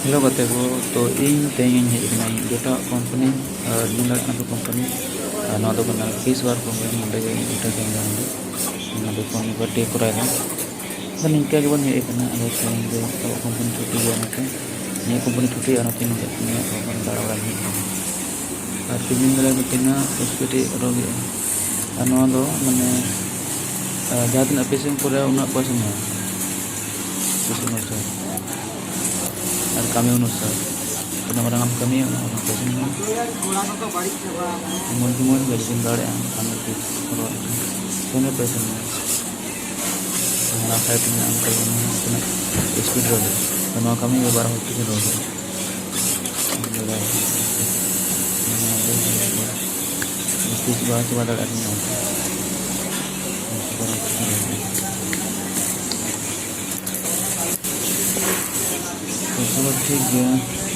Hello कते को तो इन तेइन हेजना जेटा कंपनी निला तो कंपनी ना तो बना फीस बार कंपनी नोडे इटा के जाने ना तो फोन पर टे कराया तो निका के बन हेकना अरे तेइन दो तो कंपनी छुट्टी गया ना तो ये कंपनी छुट्टी आना तीन ने कंपनी दाड़ा वाला ही और तीन बेला बिना उसके रोगे नवा दो माने जहाँ तीन पेसेंट को उना पैसा ना पेसेंट अनुसार और कमी अनुसार tina orang kami orang pesan teman-teman gaji tinggal yang kami di orang sana pesan hanya saya punya angka ini kena speed road karena kami barang itu ke road itu sebab coba ada ni तो ठीक है।